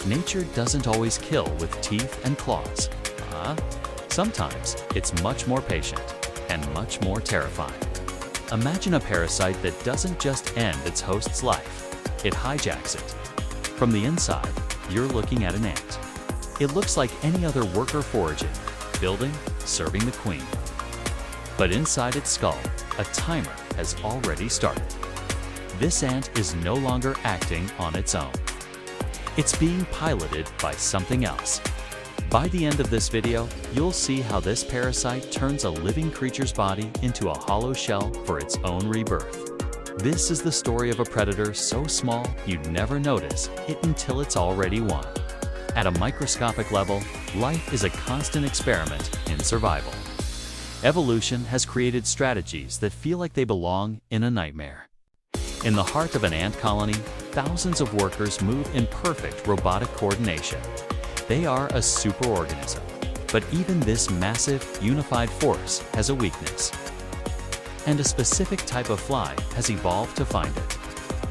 nature doesn't always kill with teeth and claws. Sometimes it's much more patient and much more terrifying. Imagine a parasite that doesn't just end its host's life, it hijacks it. From the inside, you're looking at an ant. It looks like any other worker foraging, building, serving the queen. But inside its skull, a timer has already started. This ant is no longer acting on its own. It's being piloted by something else. By the end of this video, you'll see how this parasite turns a living creature's body into a hollow shell for its own rebirth. This is the story of a predator so small you'd never notice it until it's already won. At a microscopic level, life is a constant experiment in survival. Evolution has created strategies that feel like they belong in a nightmare. In the heart of an ant colony, thousands of workers move in perfect robotic coordination. They are a superorganism. But even this massive, unified force has a weakness. And a specific type of fly has evolved to find it.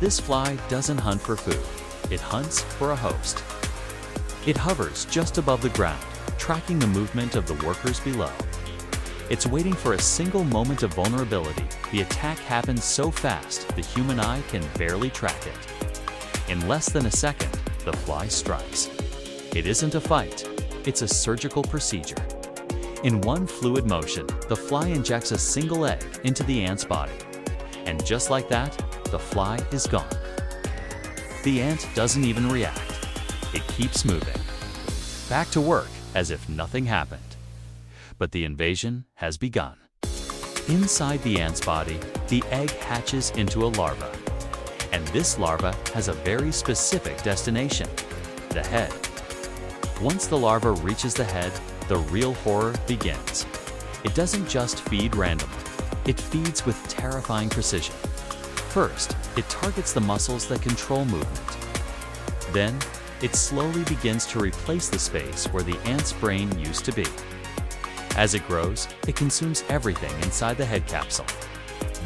This fly doesn't hunt for food. It hunts for a host. It hovers just above the ground, tracking the movement of the workers below. It's waiting for a single moment of vulnerability. The attack happens so fast, the human eye can barely track it. In less than a second, the fly strikes. It isn't a fight, it's a surgical procedure. In one fluid motion, the fly injects a single egg into the ant's body. And just like that, the fly is gone. The ant doesn't even react. It keeps moving. Back to work as if nothing happened. But the invasion has begun. Inside the ant's body, the egg hatches into a larva. And this larva has a very specific destination, the head. Once the larva reaches the head, the real horror begins. It doesn't just feed randomly. It feeds with terrifying precision. First, it targets the muscles that control movement. Then, it slowly begins to replace the space where the ant's brain used to be. As it grows, it consumes everything inside the head capsule.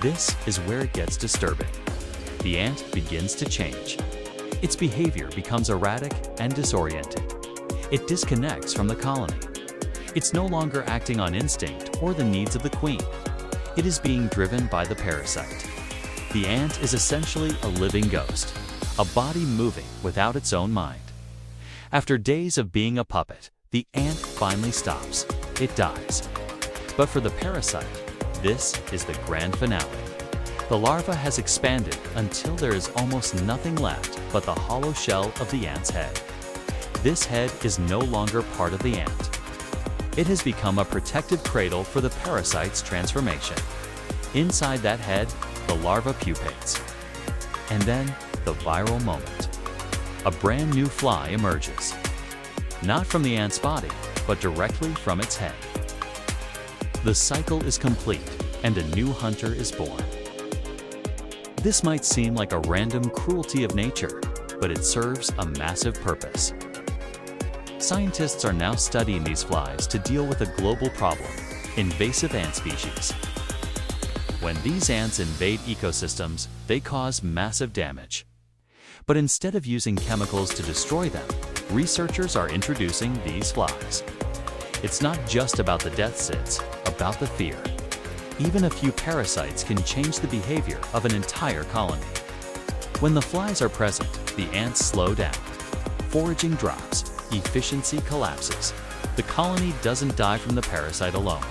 This is where it gets disturbing. The ant begins to change. Its behavior becomes erratic and disoriented. It disconnects from the colony. It's no longer acting on instinct or the needs of the queen. It is being driven by the parasite. The ant is essentially a living ghost, a body moving without its own mind. After days of being a puppet, the ant finally stops. It dies. But for the parasite, this is the grand finale. The larva has expanded until there is almost nothing left but the hollow shell of the ant's head. This head is no longer part of the ant. It has become a protective cradle for the parasite's transformation. Inside that head, the larva pupates. And then, the viral moment. A brand new fly emerges. Not from the ant's body, but directly from its head. The cycle is complete, and a new hunter is born. This might seem like a random cruelty of nature, but it serves a massive purpose. Scientists are now studying these flies to deal with a global problem, invasive ant species. When these ants invade ecosystems, they cause massive damage. But instead of using chemicals to destroy them, researchers are introducing these flies. It's not just about the deaths, it's about the fear. Even a few parasites can change the behavior of an entire colony. When the flies are present, the ants slow down. Foraging drops. Efficiency collapses. The colony doesn't die from the parasite alone.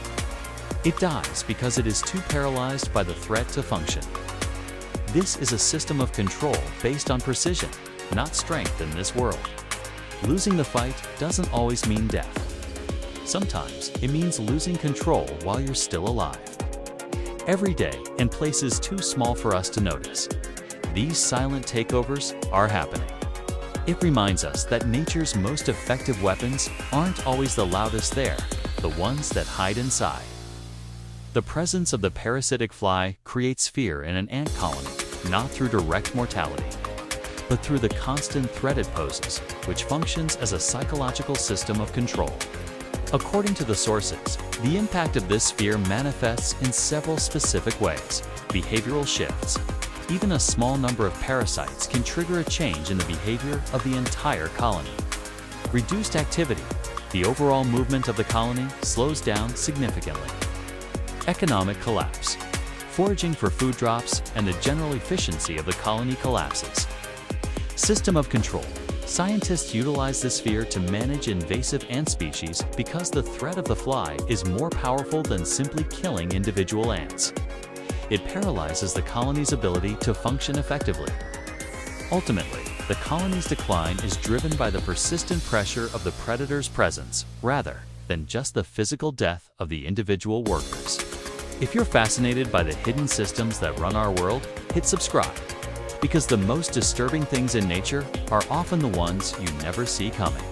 It dies because it is too paralyzed by the threat to function. This is a system of control based on precision, not strength in this world. Losing the fight doesn't always mean death. Sometimes it means losing control while you're still alive. Every day, in places too small for us to notice, these silent takeovers are happening. It reminds us that nature's most effective weapons aren't always the loudest there, the ones that hide inside. The presence of the parasitic fly creates fear in an ant colony, not through direct mortality, but through the constant threat it poses, which functions as a psychological system of control. According to the sources, the impact of this fear manifests in several specific ways. Behavioral shifts. Even a small number of parasites can trigger a change in the behavior of the entire colony. Reduced activity. The overall movement of the colony slows down significantly. Economic collapse. Foraging for food drops and the general efficiency of the colony collapses. System of control. Scientists utilize this sphere to manage invasive ant species because the threat of the fly is more powerful than simply killing individual ants. It paralyzes the colony's ability to function effectively. Ultimately, the colony's decline is driven by the persistent pressure of the predator's presence, rather than just the physical death of the individual workers. If you're fascinated by the hidden systems that run our world, hit subscribe, because the most disturbing things in nature are often the ones you never see coming.